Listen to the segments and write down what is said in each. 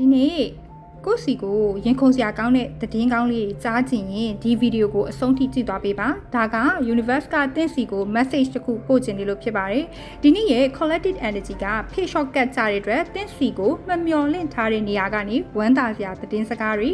ဒီနေ့ကိုစီကိုရင်ခုန်စရာကောင်းတဲ့သတင်းကောင်းလေးကြားချင်ရင်ဒီဗီဒီယိုကိုအဆုံးထိကြည့်သွားပေးပါဒါက Universe ကတင့်စီကို message တစ်ခုပို့ချင်တယ်လို့ဖြစ်ပါတယ်ဒီနေ့ရဲ့ collective energy က page shortcut ကြတဲ့အတွက်တင့်စီကိုမမျော်လင့်ထားတဲ့နေရာကနေဝမ်းသာစရာသတင်းစကားတွေ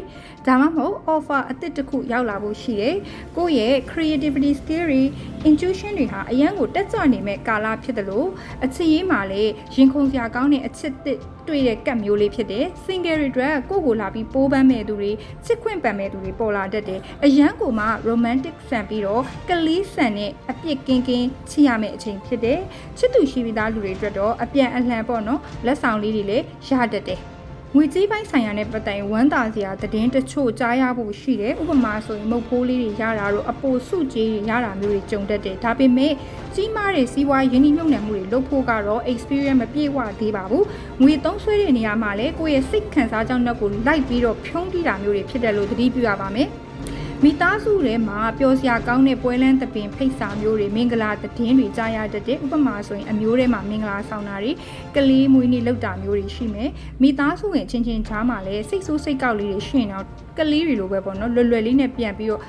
ဒါမှမဟုတ် offer အသစ်တစ်ခုရောက်လာဖို့ရှိတယ်ကိုယ့်ရဲ့ creativity skill တွေ intuition တွေဟာအရန်ကိုတက်ကြွနေမဲ့ကာလဖြစ်တယ်လို့အချစ်ရေးမှာလည်းရင်ခုန်စရာကောင်းတဲ့အချစ်တစ်တွေ့တဲ့ကတ်မျိုးလေးဖြစ်တယ် single တွေအတွက်ကိုကိုလာပြီးပိုးပန်းမဲ့သူတွေချစ်ခွင့်ပန်မဲ့သူတွေပေါ်လာတတ်တယ်အရန်ကိုမှ romantic ဆန်ပြီးတော့ကလေးဆန်နဲ့အပြစ်ကင်းကင်းချစ်ရမယ့်အချိန်ဖြစ်တယ်ချစ်သူရှိပြီးသားလူတွေအတွက်တော့အပြန်အလှန်ပေါ့နော်လက်ဆောင်လေးတွေလည်းရတတ်တယ်ငွေကြေးပိုင်းဆိုင်ရာနဲ့ပတ်သက်ရင်ဝမ်းသာစရာသတင်းတချို့ကြားရဖို့ရှိတယ်ဥပမာဆိုရင်မုတ်ဖိုးလေးတွေရတာတော့အပိုစုကြီးတွေရတာမျိုးတွေကြုံတတ်တယ်ဒါပေမဲ့ကြီးမားတဲ့စီးပွားရင်းနှီးမြှုပ်နှံမှုတွေလုပ်ဖို့ကတော့ experience မပြည့်ဝသေးပါဘူးငွေသုံးဆွဲတဲ့နေရာမှာလည်းကိုယ့်ရဲ့စိတ်ခံစားကြောင်းနဲ့ကိုလိုက်ပြီးတော့ဖြုံးတီးတာမျိုးတွေဖြစ်တယ်လို့သတိပြုရပါမယ်မိသားစုထဲမှာပျော်စရာကောင်းတဲ့ပွဲလန်းသပင်ဖိတ်စာမျိုးတွေမင်္ဂလာသတင်းတွေကြားရတတ်တဲ့ဥပမာဆိုရင်အမျိုးထဲမှာမင်္ဂလာဆောင်တာတွေကလေးမွေးနေ့လောက်တာမျိုးတွေရှိမယ်မိသားစုဝင်ချင်းချင်းကြားမှာလည်းစိတ်ဆိုးစိတ်ကောက်လေးတွေရှိရင်တော့ကလေးတွေလိုပဲပေါ့နော်လွယ်လွယ်လေးနဲ့ပြန်ပြီးတော့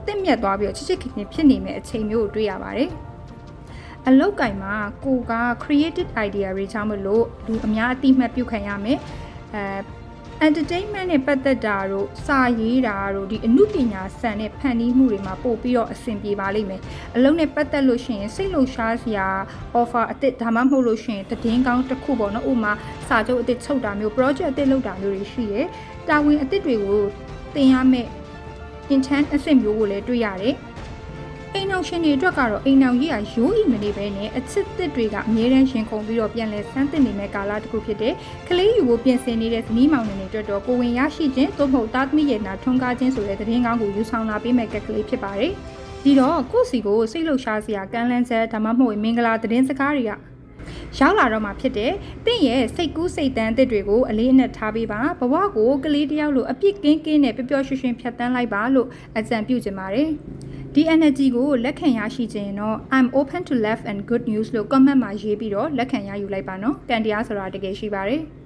တစ်မြတ်သွားပြီးတော့ချစ်ချစ်ခင်ခင်ဖြစ်နေမယ့်အချိန်မျိုးကိုတွေ့ရပါတယ်အလောက်ကင်မှာကိုက creative idea တွေချောင်းမလို့လူအများအတိအမှတ်ပြုခံရမယ်entertainment နဲ့ပတ်သက်တာတို့စာရေးတာတို့ဒီအမှုပညာဆန်တဲ့ဖန်တီးမှုတွေမှာပို့ပြီးတော့အဆင်ပြေပါလိမ့်မယ်အလုံးနဲ့ပတ်သက်လို့ရှိရင်စိတ်လှုပ်ရှားစရာ offer အသစ်ဒါမှမဟုတ်လို့ရှိရင်သတင်းကောင်းတစ်ခုပေါ့နော်ဥပမာစာချုပ်အသစ်ချုပ်တာမျိုး project အသစ်လုပ်တာမျိုးတွေရှိတယ်တာဝန်အသစ်တွေကိုသင်ရမယ့် intern အဆင့်မျိုးကိုလည်းတွေ့ရတယ်အိမ်အောင်ရှင်တွေအတွက်ကတော့အိမ်အောင်ကြီးကရိုးအိမ်မနေပဲနဲ့အချစ်သစ်တွေကအမြဲတမ်းရှင်ခုန်ပြီးတော့ပြန်လဲဆန်းသစ်နေမဲ့ကာလတစ်ခုဖြစ်တဲ့ကလေးယူဖို့ပြင်ဆင်နေတဲ့ဇနီးမောင်နှံတွေအတွက်တော့ကိုဝင်ရရှိခြင်းသို့မဟုတ်သားသမီးရဲ့နာထွန်းကားခြင်းဆိုတဲ့သတင်းကောင်းကိုယူဆောင်လာပေးမဲ့ကက်ကလေးဖြစ်ပါတယ်ဒီတော့ကိုယ့်စီကိုစိတ်လှုပ်ရှားစရာကမ်းလှမ်းချက်ဒါမှမဟုတ်မင်္ဂလာသတင်းစကားတွေကရောက်လာတော့မှဖြစ်တဲ့တင့်ရဲ့စိတ်ကူးစိတ်တန်းအသစ်တွေကိုအလေးအနက်ထားပေးပါဘဝကိုကလေးတယောက်လိုအပြစ်ကင်းကင်းနဲ့ပျော်ပျော်ရွှင်ရွှင်ဖြတ်သန်းလိုက်ပါလို့အကြံပြုချင်ပါတယ်ဒီ energy ကိုလက်ခံရရှိခြင်းတော့ I'm open to love and good news လို့ comment မှာရေးပြီးတော့လက်ခံရယူလိုက်ပါနော်။ကံတရားဆိုတာတကယ်ရှိပါတယ်။